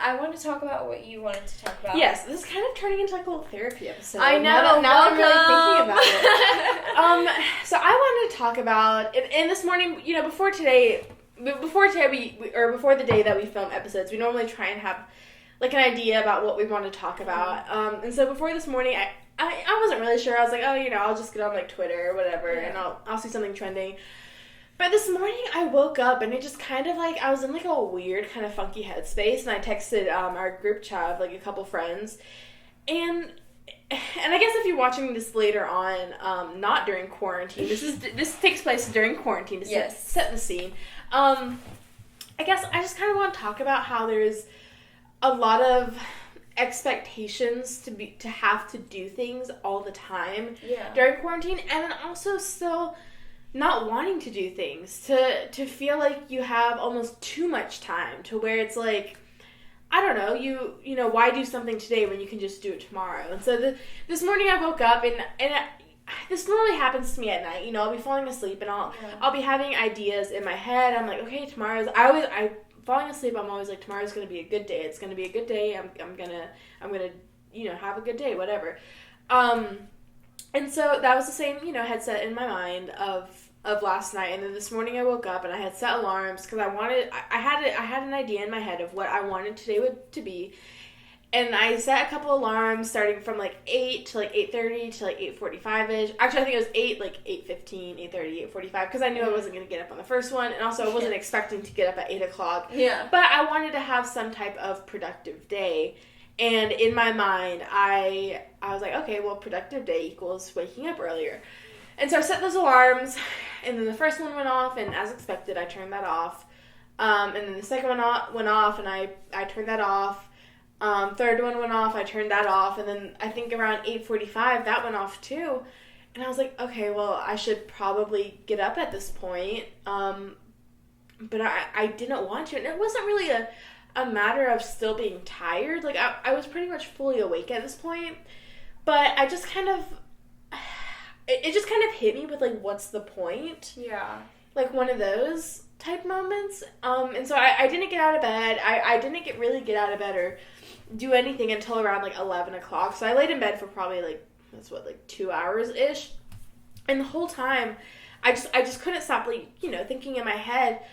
I want to talk about what you wanted to talk about. Yes, this is kind of turning into like a little therapy episode. I know. Now I'm really thinking about it. So I wanted to talk about, and this morning, you know, before the day that we film episodes, we normally try and have like an idea about what we want to talk about. And so before this morning, I wasn't really sure. I was like, oh, you know, I'll just get on like Twitter or whatever, and I'll see something trending. But this morning I woke up and it just kind of like, I was in like a weird kind of funky headspace, and I texted our group chat of like a couple friends, and I guess if you're watching this later on, not during quarantine, this takes place during quarantine to set the scene. I guess I just kind of want to talk about how there's a lot of expectations to have to do things all the time during quarantine, and then also still not wanting to do things, to feel like you have almost too much time, to where it's like, I don't know, you know, why do something today when you can just do it tomorrow? And so this morning I woke up, and this normally happens to me at night. You know, I'll be falling asleep, and I'll be having ideas in my head. I'm like, okay, falling asleep, I'm always like, tomorrow's gonna be a good day. It's gonna be a good day. I'm gonna you know, have a good day, whatever. And so that was the same, you know, headset in my mind of last night. And then this morning I woke up and I had set alarms because I had an idea in my head of what I wanted today to be. And I set a couple alarms starting from like 8 to like 8:30 to like 8:45ish. Actually, I think it was 8, like 8:15, 8:30, 8:45, because I knew I wasn't going to get up on the first one, and also I wasn't expecting to get up at 8 o'clock. Yeah. But I wanted to have some type of productive day. And in my mind, I was like, okay, well, productive day equals waking up earlier. And so I set those alarms, and then the first one went off, and as expected, I turned that off. And then the second one went off, and I turned that off. Third one went off, I turned that off, and then I think around 8:45, that went off too. And I was like, okay, well, I should probably get up at this point. But I didn't want to, and it wasn't really a matter of still being tired. Like, I was pretty much fully awake at this point, but I just kind of, it just kind of hit me with, like, what's the point? Yeah. Like, one of those type moments. And so I didn't get out of bed. I didn't really get out of bed or do anything until around, like, 11 o'clock. So I laid in bed for probably, like, 2 hours-ish. And the whole time, I just couldn't stop, like, you know, thinking in my head,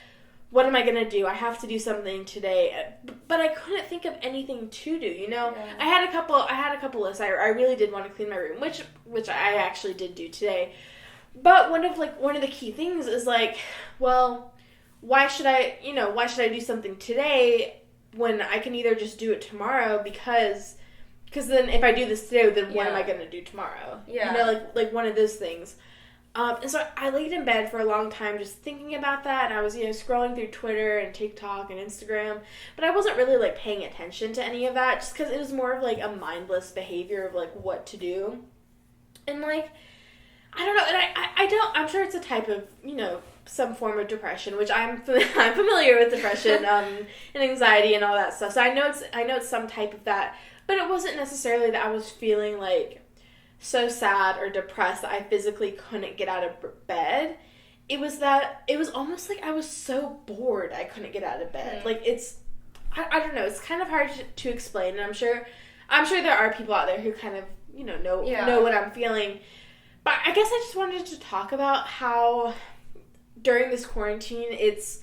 what am I going to do? I have to do something today. But I couldn't think of anything to do, you know? Yeah. I had a couple lists. I really did want to clean my room, which I actually did do today. But one of the key things is, like, well, why should I do something today when I can either just do it tomorrow, because then if I do this today, then what am I going to do tomorrow? Yeah. You know, like one of those things. And so I laid in bed for a long time just thinking about that, and I was, you know, scrolling through Twitter and TikTok and Instagram, but I wasn't really, like, paying attention to any of that, just because it was more of, like, a mindless behavior of, like, what to do. And, like, I don't know, and I'm sure it's a type of, you know, some form of depression, which I'm familiar with depression, and anxiety and all that stuff, so I know it's some type of that, but it wasn't necessarily that I was feeling, like, so sad or depressed that I physically couldn't get out of bed. It was almost like I was so bored I couldn't get out of bed. Like, I don't know, it's kind of hard to explain, and I'm sure there are people out there who kind of, you know what I'm feeling. But I guess I just wanted to talk about how during this quarantine it's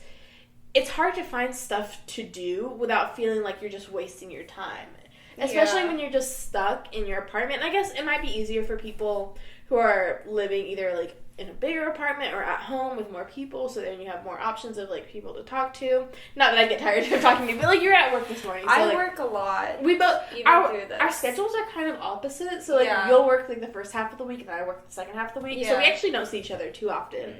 hard to find stuff to do without feeling like you're just wasting your time. Especially when you're just stuck in your apartment. And I guess it might be easier for people who are living either, like, in a bigger apartment or at home with more people, so then you have more options of, like, people to talk to. Not that I get tired of talking to you, but, like, you're at work this morning. So, I work a lot. We both, through this. Our schedules are kind of opposite. So, like, you'll work, like, the first half of the week, and I work the second half of the week. Yeah. So we actually don't see each other too often.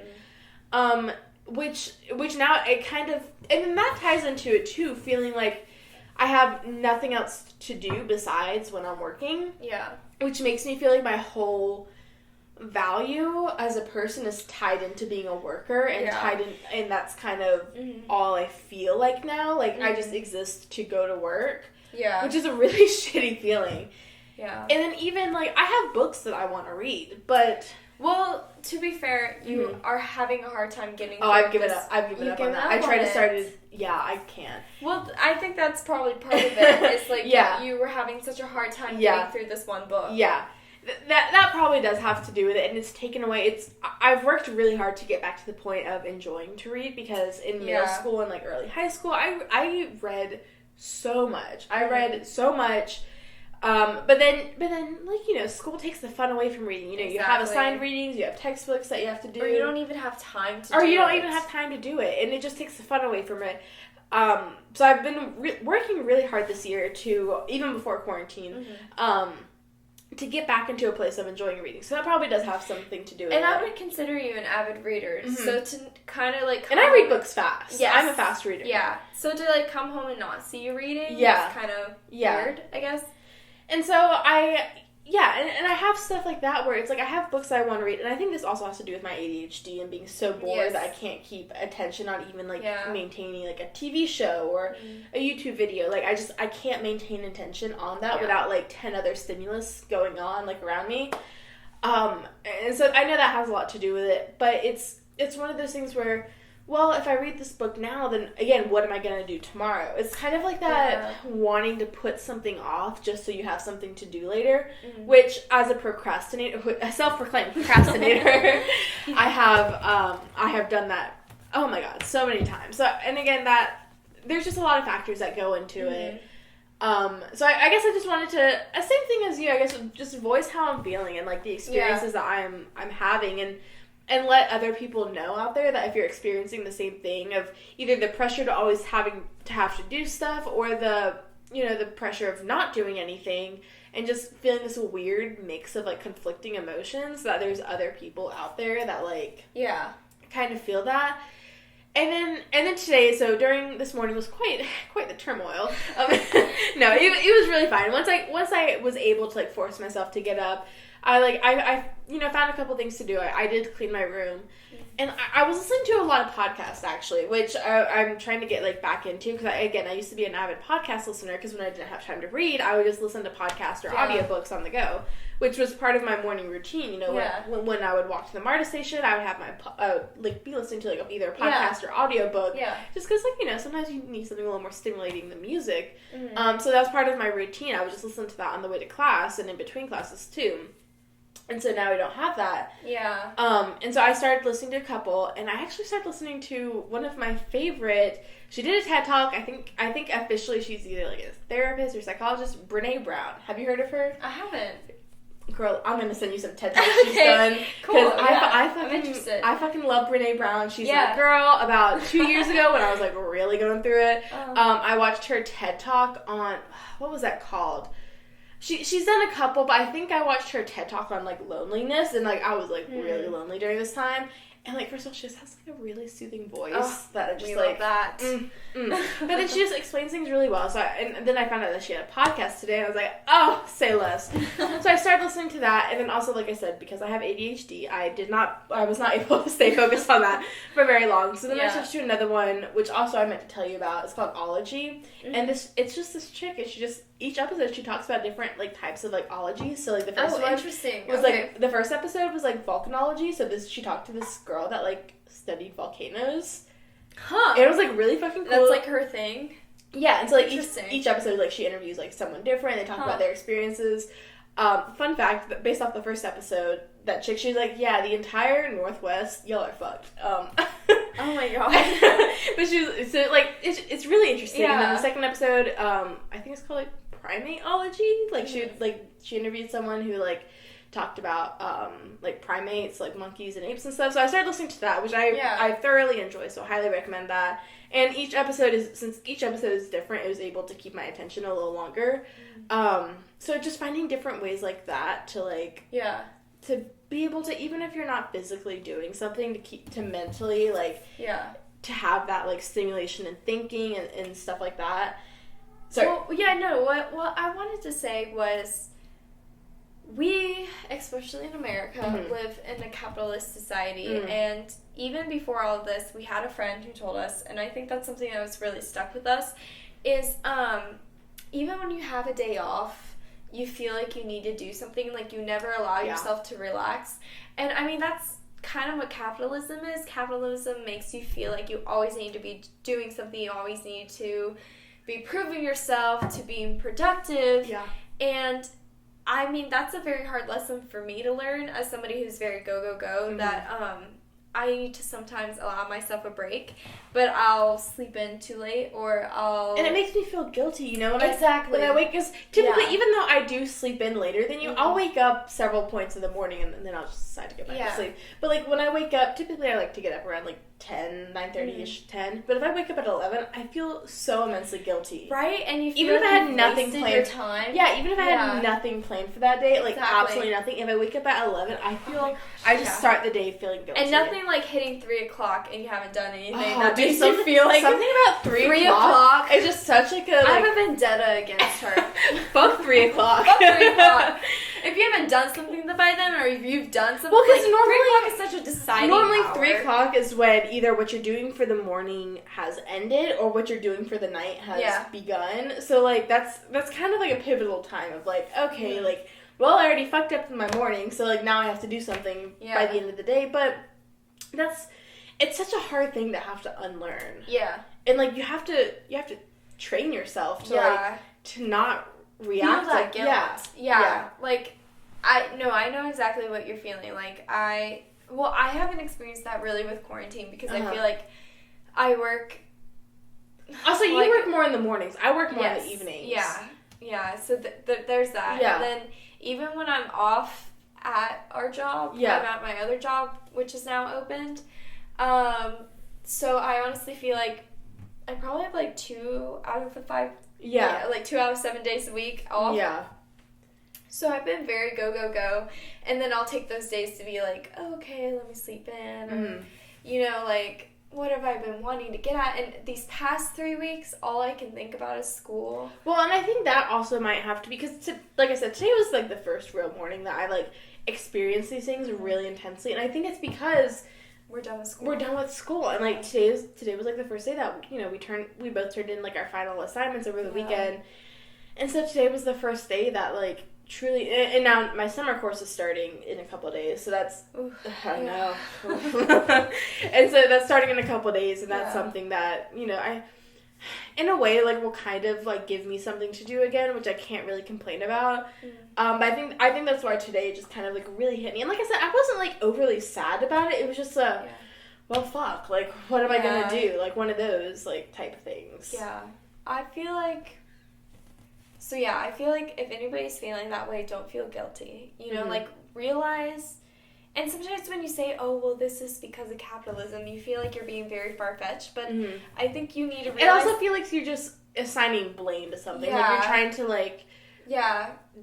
Mm-hmm. Which now it kind of, and then that ties into it, too, feeling like I have nothing else to do besides when I'm working. Yeah. Which makes me feel like my whole value as a person is tied into being a worker and tied in, and that's kind of all I feel like now. Like, I just exist to go to work. Yeah. Which is a really shitty feeling. Yeah. And then even, like, I have books that I want to read, but Well, to be fair, you are having a hard time getting through I've given this. up. I've given You've up on given that. up I tried on to start it. it. Yeah, I can't. Well, I think that's probably part of it. It's like you were having such a hard time getting through this one book. Yeah. That probably does have to do with it, and it's taken away. I've worked really hard to get back to the point of enjoying to read, because in middle school and like early high school, I read so much. I read so much. But then, like, you know, school takes the fun away from reading. You know, you have assigned readings, you have textbooks that you have to do. Or you don't even have time to do it. Or you don't even have time to do it, and it just takes the fun away from it. So I've been working really hard this year to, even before quarantine, to get back into a place of enjoying reading. So that probably does have something to do with it. And I would consider you an avid reader. So to kind of like... And I read books fast. Yes. I'm a fast reader. Yeah. So to like come home and not see you reading is kind of weird, I guess. And so and I have stuff like that where it's like I have books that I want to read, and I think this also has to do with my ADHD and being so bored that I can't keep attention on even like maintaining like a TV show or a YouTube video. Like I can't maintain attention on that without like 10 other stimulus going on like around me. And so I know that has a lot to do with it, but it's one of those things where, well, if I read this book now, then, again, what am I going to do tomorrow? It's kind of like that wanting to put something off just so you have something to do later, which, as a self-proclaimed procrastinator, I have done that, oh my god, so many times. So, and again, there's just a lot of factors that go into it. So I guess I just wanted to, same thing as you, I guess, just voice how I'm feeling and, like, the experiences that I'm having, and let other people know out there that if you're experiencing the same thing of either the pressure to always have to do stuff, or the pressure of not doing anything, and just feeling this weird mix of like conflicting emotions, that there's other people out there that like kind of feel that. And then today, so during this morning was quite the turmoil. No, it was really fine. Once I was able to like force myself to get up, I found a couple things to do. I did clean my room, and I was listening to a lot of podcasts actually, which I'm trying to get like back into, because I used to be an avid podcast listener, because when I didn't have time to read, I would just listen to podcasts or audiobooks on the go, which was part of my morning routine. You know, when I would walk to the MARTA station, I would have my be listening to like either a podcast or audiobook, just because like sometimes you need something a little more stimulating than music. So that was part of my routine. I would just listen to that on the way to class and in between classes too. And so now we don't have that. Yeah. And so I started listening to a couple, and I actually started listening to one of my favorite. She did a TED Talk. I think officially she's either like a therapist or psychologist. Brene Brown. Have you heard of her? I haven't. Girl, I'm gonna send you some TED Talks she's done. Cool. I'm interested. I fucking love Brene Brown. She's my girl. About 2 years ago, when I was like really going through it, I watched her TED Talk on, what was that called? She's done a couple, but I think I watched her TED Talk on, like, loneliness, and, like, I was, like, really lonely during this time. And, like, first of all, she just has, like, a really soothing voice that I just, like... that. But then she just explains things really well. So and then I found out that she had a podcast today, and I was like, oh, say less. So I started listening to that, and then also, like I said, because I have ADHD, I was not able to stay focused on that for very long. So then I switched to another one, which also I meant to tell you about. It's called Ology. And it's just this chick, and each episode she talks about different like types of like ologies. So like the first one was like the first episode was like volcanology. So she talked to this girl that like studied volcanoes. Huh. It was like really fucking cool. That's like her thing. Yeah, and so like each episode like she interviews like someone different. They talk about their experiences. Fun fact, based off the first episode, that chick, she's like, yeah, the entire Northwest, y'all are fucked. Oh my god. But it's really interesting. Yeah. And then the second episode, I think it's called like primateology. Like she interviewed someone who like talked about like primates, like monkeys and apes and stuff. So I started listening to that, which I thoroughly enjoy. So I highly recommend that. And since each episode is different, it was able to keep my attention a little longer. So just finding different ways like that to like to be able to, even if you're not physically doing something, to mentally like to have that like stimulation and thinking and stuff like that. So what I wanted to say was, we, especially in America, live in a capitalist society, and even before all of this, we had a friend who told us, and I think that's something that was really stuck with us, is even when you have a day off, you feel like you need to do something, like you never allow yourself to relax. And I mean, that's kind of what capitalism is. Capitalism makes you feel like you always need to be doing something, you always need to be proving yourself, to being productive. Yeah. And I mean, that's a very hard lesson for me to learn as somebody who's very go, that I need to sometimes allow myself a break, but I'll sleep in too late, or I'll... And it makes me feel guilty, you know? Exactly. When I wake, because typically, even though I do sleep in later than you, I'll wake up several points in the morning, and then I'll just decide to get back to sleep. But, like, when I wake up, typically I like to get up around, like, 10, 9:30ish, 10. But if I wake up at 11, I feel so immensely guilty. Right? And you feel even like if I had nothing planned, your time. Yeah, even if I had nothing planned for that day, like, absolutely nothing. If I wake up at 11, I feel, I just start the day feeling guilty. And nothing like hitting 3 o'clock and you haven't done anything. That makes you feel like... Something about 3 o'clock is just such like a... I have a vendetta against her. Fuck 3 o'clock. Fuck 3 o'clock. If you haven't done something by then, or if you've done something, well, because like, normally 3 o'clock is such a deciding hour. 3 o'clock is when either what you're doing for the morning has ended, or what you're doing for the night has begun. So, like, that's kind of like a pivotal time of, like, okay, like, well, I already fucked up in my morning, so, like, now I have to do something by the end of the day. But it's such a hard thing to have to unlearn. Yeah. And, like, you have to train yourself to, like, to not react feel that like guilt. Yeah. Like, I know exactly what you're feeling. Like, I haven't experienced that really with quarantine, because I feel like I work... Also, you work more in the mornings. I work more in the evenings. Yeah. So there's that. Yeah. And then even when I'm off at our job, I'm at my other job, which is now opened. So I honestly feel like I probably have like 2 out of the 5. Yeah, like 2 out of 7 days a week off. Yeah. So I've been very go. And then I'll take those days to be like, oh, okay, let me sleep in. Or, you know, like, what have I been wanting to get at? And these past 3 weeks, all I can think about is school. Well, and I think that also might have to, because, like I said, today was, like, the first real morning that I, like, experienced these things really intensely. And I think it's because... We're done with school. And, like, today was, like, the first day that, you know, we both turned in, like, our final assignments over the weekend. And so today was the first day that, like, truly... And now my summer course is starting in a couple of days, so that's... I know. And so that's starting in a couple of days, and that's something that, you know, I... In a way, like, will kind of, like, give me something to do again, which I can't really complain about. But I think that's why today just kind of, like, really hit me. And like I said, I wasn't, like, overly sad about it. It was just well, fuck. Like, what am I going to do? Like, one of those, like, type things. Yeah. I feel like... So, yeah, I feel like if anybody's feeling that way, don't feel guilty. You know, like, realize... And sometimes when you say, oh, well, this is because of capitalism, you feel like you're being very far-fetched. But I think you need to realize... And also feel like you're just assigning blame to something. Yeah. Like, you're trying to, like...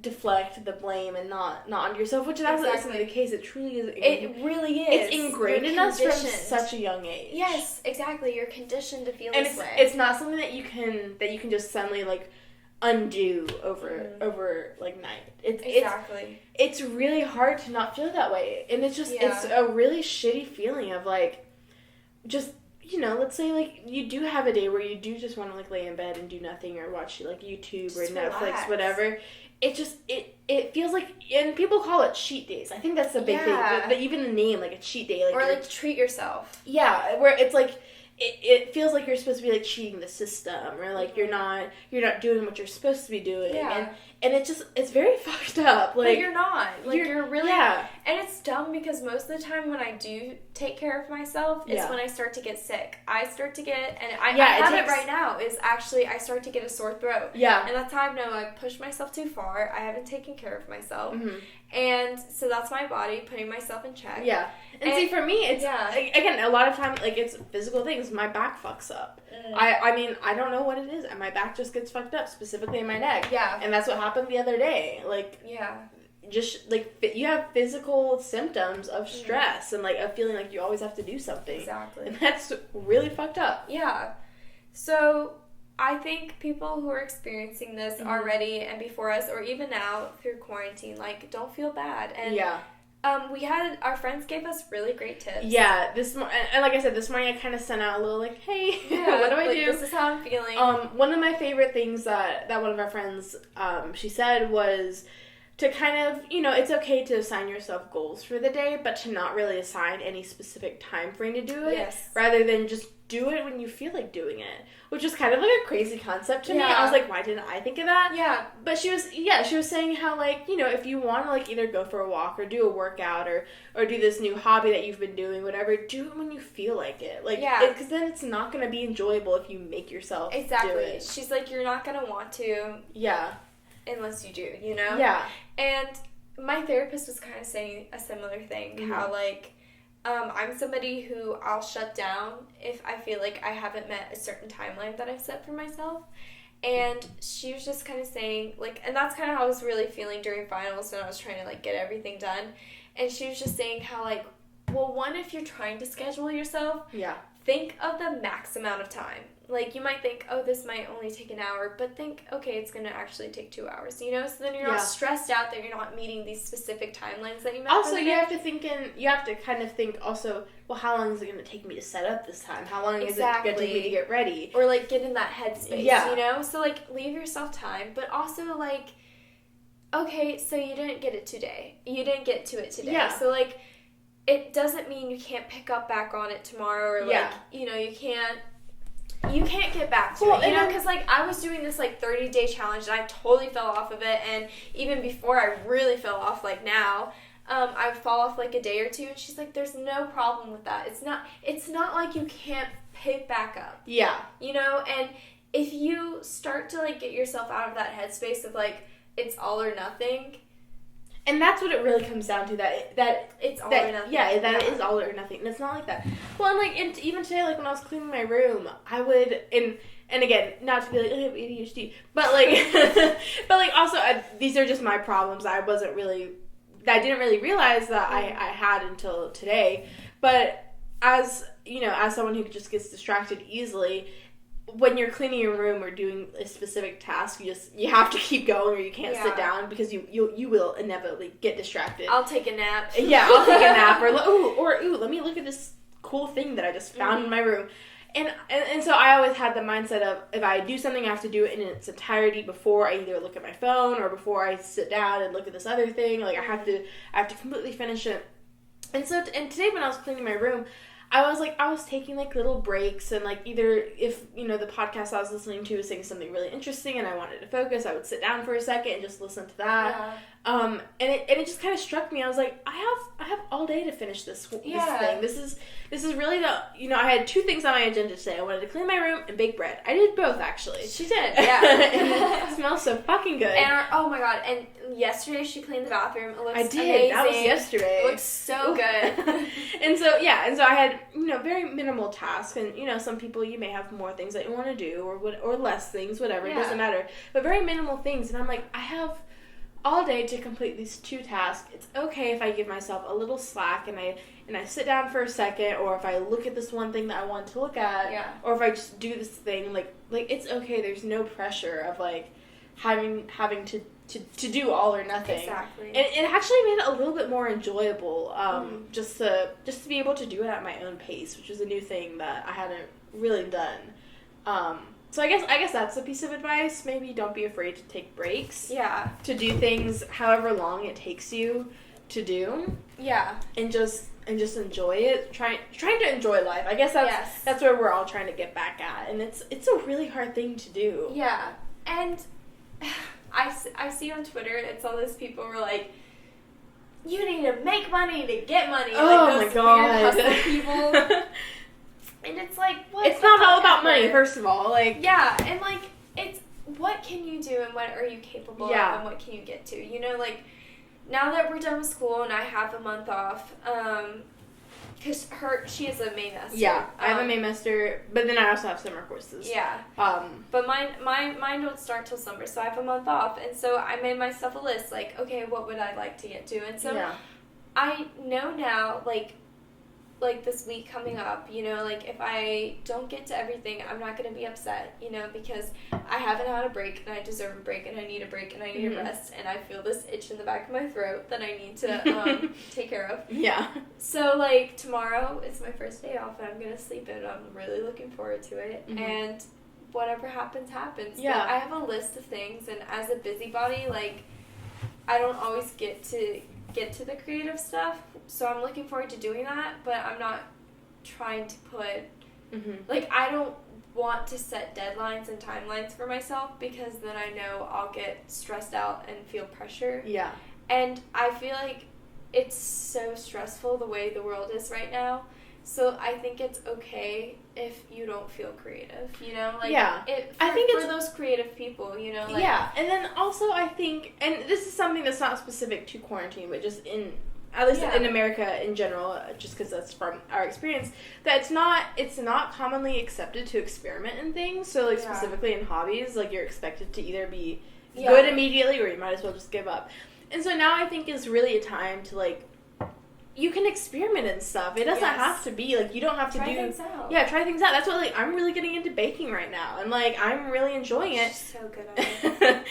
deflect the blame and not onto yourself, which that's not the case. It truly is. It really is. It's ingrained in us from such a young age. Yes, exactly. You're conditioned to feel and this way. It's not something that you can just suddenly, like, undo over like night. It's really hard to not feel that way, and it's just it's a really shitty feeling of, like, just, you know, let's say, like, you do have a day where you do just want to, like, lay in bed and do nothing, or watch, like, YouTube just or Netflix, relax. Whatever. It just, it feels like, and people call it cheat days. I think that's the big thing. But even the name, like, a cheat day. Like, or, like, treat yourself. Yeah, where it's, like, it feels like you're supposed to be, like, cheating the system, or, like, you're not doing what you're supposed to be doing. Yeah. And it's very fucked up. Like, but you're not. Like, you're really... Yeah. And it's dumb because most of the time when I do take care of myself, it's when I start to get sick. I start to get... And I have it right now, is actually I start to get a sore throat. Yeah. And that's how I know I've pushed myself too far. I haven't taken care of myself. Mm-hmm. And so that's my body putting myself in check. Yeah. And see, for me, it's... Again, a lot of times, like, it's physical things. My back fucks up. I mean, I don't know what it is. My back just gets fucked up, specifically in my neck. Yeah. And that's what happened the other day. Like... Yeah. Just, like, you have physical symptoms of stress and, like, a feeling like you always have to do something. Exactly. And that's really fucked up. Yeah. So, I think people who are experiencing this already and before us, or even now through quarantine, like, don't feel bad. And Our friends gave us really great tips. Yeah, and like I said, this morning I kind of sent out a little like, hey, what do I do? This is how I'm feeling. One of my favorite things that one of our friends, she said was to kind of, it's okay to assign yourself goals for the day, but to not really assign any specific time frame to do it. Yes. Rather than just do it when you feel like doing it, which is kind of like a crazy concept to me. I was like, why didn't I think of that? Yeah. But she was saying how, like, if you want to, like, either go for a walk or do a workout or do this new hobby that you've been doing, whatever, do it when you feel like it. Like, because then it's not going to be enjoyable if you make yourself do it. She's like, you're not going to want to. Yeah. Unless you do, you know? Yeah. And my therapist was kind of saying a similar thing, how, like, I'm somebody who I'll shut down if I feel like I haven't met a certain timeline that I've set for myself. And she was just kind of saying, like, and that's kind of how I was really feeling during finals when I was trying to, like, get everything done. And she was just saying how, like, well, one, if you're trying to schedule yourself, think of the max amount of time. Like, you might think, oh, this might only take an hour, but think, okay, it's going to actually take 2 hours, you know? So then you're not stressed out that you're not meeting these specific timelines that you met. Also, you have to kind of think also, well, how long is it going to take me to set up this time? How long is it going to take me to get ready? Or, like, get in that headspace, you know? So, like, leave yourself time, but also, like, okay, so you didn't get it today. You didn't get to it today. So, like, it doesn't mean you can't pick up back on it tomorrow or, like, you know, you can't get back to it, you know, because, like, I was doing this, like, 30-day challenge, and I totally fell off of it, and even before I really fell off, like, now, I would fall off, like, a day or two, and she's like, there's no problem with that. It's not like you can't pick back up. Yeah. You know, and if you start to, like, get yourself out of that headspace of, like, it's all or nothing. And that's what it really comes down to, that it's all or nothing. Yeah, it is all or nothing. And it's not like that. Well, and like, even today, like, when I was cleaning my room, I would, and again, not to be like, I have ADHD, but like, also, these are just my problems. I didn't really realize that I had until today. But as someone who just gets distracted easily, when you're cleaning your room or doing a specific task, you have to keep going, or you can't sit down, because you will inevitably get distracted. I'll take a nap. Yeah, I'll take a nap, or let me look at this cool thing that I just found in my room. And so I always had the mindset of, if I do something, I have to do it in its entirety before I either look at my phone or before I sit down and look at this other thing. Like, I have to completely finish it. And so today when I was cleaning my room, I was taking, like, little breaks, and, like, either if, the podcast I was listening to was saying something really interesting and I wanted to focus, I would sit down for a second and just listen to that. Yeah. And it just kind of struck me. I was like, I have all day to finish this thing. This is really I had 2 things on my agenda today. I wanted to clean my room and bake bread. I did both, actually. She did, yeah. It smells so fucking good. And oh my god, and yesterday she cleaned the bathroom. It looks amazing. That was yesterday. It looks so good. and so I had, very minimal tasks, and, some people, you may have more things that you want to do, or less things, whatever, it doesn't matter. But very minimal things, and I'm like, I have all day to complete these 2 tasks. It's okay if I give myself a little slack and I sit down for a second, or if I look at this one thing that I want to look at, or if I just do this thing, like it's okay. There's no pressure of, like, having to do all or nothing. Exactly. And it actually made it a little bit more enjoyable, just to be able to do it at my own pace, which is a new thing that I hadn't really done. So I guess that's a piece of advice. Maybe don't be afraid to take breaks. Yeah. To do things however long it takes you to do. Yeah. And just enjoy it. Trying to enjoy life. I guess that's where we're all trying to get back at. And it's a really hard thing to do. Yeah. And I see on Twitter, it's all those people who are like, you need to make money to get money. Oh, like, my God. Weird hustle people. And it's like, what? It's not all about money, first of all. Like, yeah, and, like, it's what can you do and what are you capable of and what can you get to? You know, like, now that we're done with school and I have a month off, because she is a Maymester. Yeah, I have a Maymester, but then I also have summer courses. Yeah. But mine don't start till summer, so I have a month off, and so I made myself a list, like, okay, what would I like to get to? And so I know now, like, like, this week coming up, you know, like, if I don't get to everything, I'm not going to be upset, you know, because I haven't had a break, and I deserve a break, and I need a break, and I need a rest, and I feel this itch in the back of my throat that I need to take care of. Yeah. So, like, tomorrow is my first day off, and I'm going to sleep in. I'm really looking forward to it, and whatever happens, happens. Yeah. But I have a list of things, and as a busybody, like, I don't always get to the creative stuff, so I'm looking forward to doing that, but I'm not trying to put, like, I don't want to set deadlines and timelines for myself, because then I know I'll get stressed out and feel pressure. Yeah. And I feel like it's so stressful the way the world is right now, so I think it's okay if you don't feel creative, you know? Like, I think for those creative people, you know? Like, yeah, and then also I think, and this is something that's not specific to quarantine, but just at least in America in general, just because that's from our experience, that it's not commonly accepted to experiment in things. So, like, specifically in hobbies, like, you're expected to either be good immediately, or you might as well just give up. And so now I think is really a time to, like, you can experiment and stuff. It doesn't have to be, like, you don't have to try things out. Yeah, try things out. That's what, like, I'm really getting into baking right now. And, like, I'm really enjoying it. She's so good at it.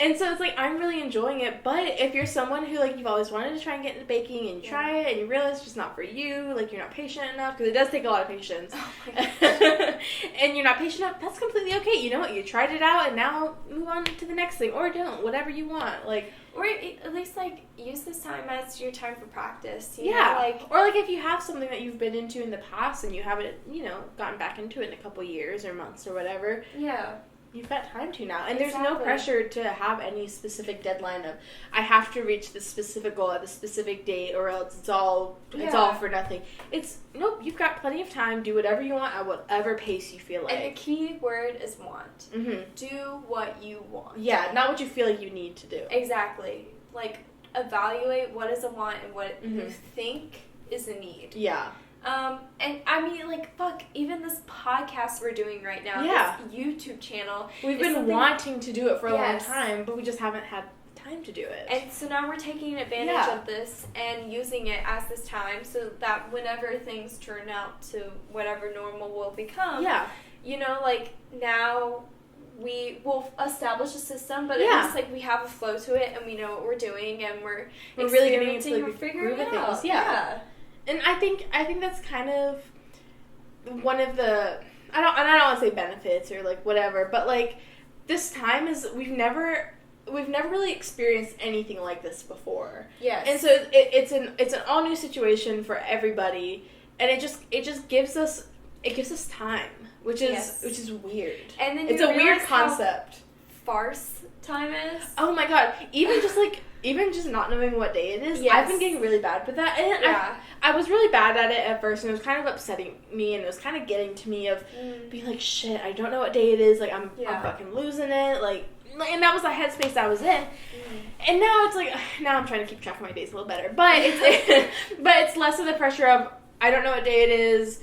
And so it's, like, I'm really enjoying it. But if you're someone who, like, you've always wanted to try and get into baking, and you try it, and you realize it's just not for you, like, you're not patient enough, because it does take a lot of patience. Oh, my gosh. And you're not patient enough, that's completely okay. You know what? You tried it out, and now move on to the next thing. Or don't. Whatever you want. Like... Or at least, like, use this time as your time for practice. You know? Like, or, like, if you have something that you've been into in the past and you haven't, you know, gotten back into it in a couple years or months or whatever. Yeah. You've got time to now. And there's no pressure to have any specific deadline of, I have to reach this specific goal at a specific date, or else it's all for nothing. It's, nope, you've got plenty of time. Do whatever you want at whatever pace you feel like. And the key word is want. Do what you want. Yeah, not what you feel like you need to do. Exactly. Like, evaluate what is a want and what you think is a need. Yeah. And I mean, like, fuck, even this podcast we're doing right now, this YouTube channel. We've been wanting to do it for a long time, but we just haven't had time to do it. And so now we're taking advantage of this and using it as this time, so that whenever things turn out to whatever normal will become, you know, like, now we will establish a system, but at least, like, we have a flow to it, and we know what we're doing, and we're really getting into, like, we're figuring it out. Yeah. And I think that's kind of one of the, I don't want to say benefits or, like, whatever, but, like, this time is, we've never really experienced anything like this before. Yes. And so it's an all new situation for everybody, and it just gives us time, which is weird. And then it's a weird concept. Farce time is. Oh my god! Even just not knowing what day it is, I've been getting really bad with that. And I was really bad at it at first, and it was kind of upsetting me, and it was kind of getting to me of being like, shit, I don't know what day it is. Like, I'm fucking losing it. Like, and that was the headspace I was in. And now it's like, now I'm trying to keep track of my days a little better. But it's less of the pressure of, I don't know what day it is.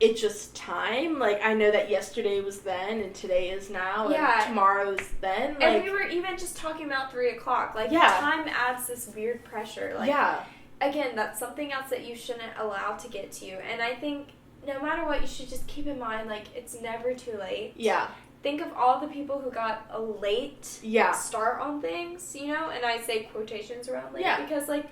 It's just time. Like, I know that yesterday was then, and today is now, and tomorrow is then. Like, and we were even just talking about 3 o'clock. Like, time adds this weird pressure. Like, again, that's something else that you shouldn't allow to get to you. And I think no matter what, you should just keep in mind, like, it's never too late. Yeah. Think of all the people who got a late start on things, you know? And I say quotations around late because, like,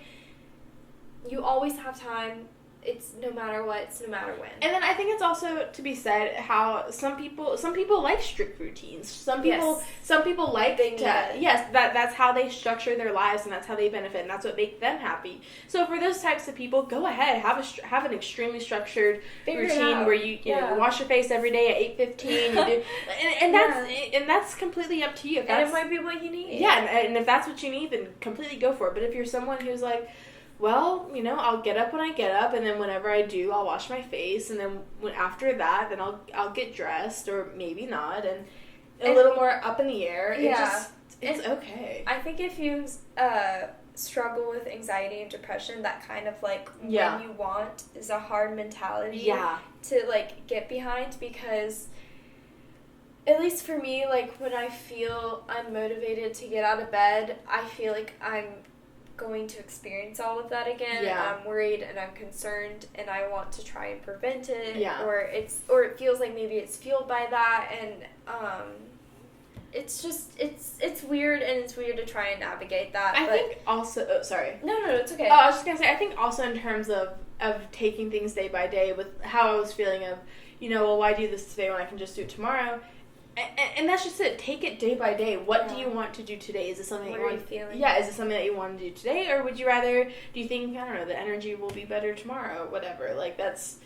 you always have time. It's no matter what, it's no matter when. And then I think it's also to be said how some people like strict routines. Some people like that's how they structure their lives, and that's how they benefit, and that's what makes them happy. So for those types of people, go ahead, have an extremely structured routine where you wash your face every day at 8:15. You do, and that's completely up to you. And it might be what you need. Yeah, and if that's what you need, then completely go for it. But if you're someone who's like, well, you know, I'll get up when I get up, and then whenever I do, I'll wash my face, and then after that, then I'll get dressed, or maybe not, and a little more up in the air. It's okay. I think if you struggle with anxiety and depression, that kind of, like, when you want is a hard mentality to, like, get behind, because at least for me, like, when I feel unmotivated to get out of bed, I feel like I'm going to experience all of that again. Yeah. I'm worried and I'm concerned and I want to try and prevent it. Yeah. Or it feels like maybe it's fueled by that, and it's just it's weird, and it's weird to try and navigate that. I think also sorry. No, it's okay. Oh, I was just gonna say, I think also in terms of taking things day by day, with how I was feeling of, well, why do this today when I can just do it tomorrow? And that's just it. Take it day by day. What do you want to do today? Is this something what you are want? You feeling? Yeah, is it something that you want to do today, or would you rather? Do you think, I don't know, the energy will be better tomorrow? Whatever. Like, that's,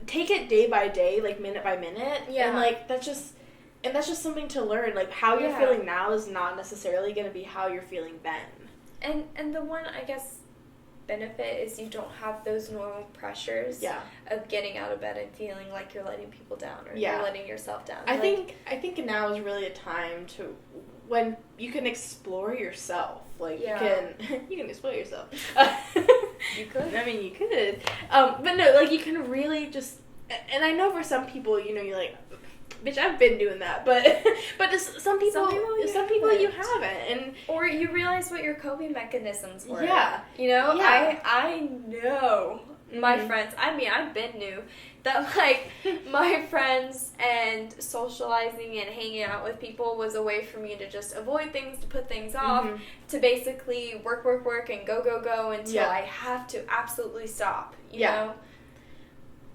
take it day by day, like minute by minute. Yeah. And like that's just something to learn. Like, how you're feeling now is not necessarily going to be how you're feeling then. And the one, I guess, benefit is you don't have those normal pressures of getting out of bed and feeling like you're letting people down, or you're letting yourself down. I think now is really a time to, when you can explore yourself. Like, you can explore yourself. You could. I mean, you could. But no, like, you can really just, and I know for some people, you're like, bitch, I've been doing that, but some people you haven't, and or you realize what your coping mechanisms were. Yeah, I know my friends. I mean, I've been new that like my friends and socializing and hanging out with people was a way for me to just avoid things, to put things off, to basically work and go until I have to absolutely stop. You know.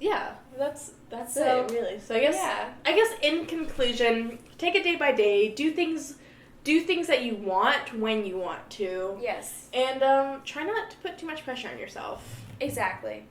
Yeah, that's it, really. So I guess in conclusion, take it day by day. Do things that you want when you want to. Yes. And try not to put too much pressure on yourself. Exactly.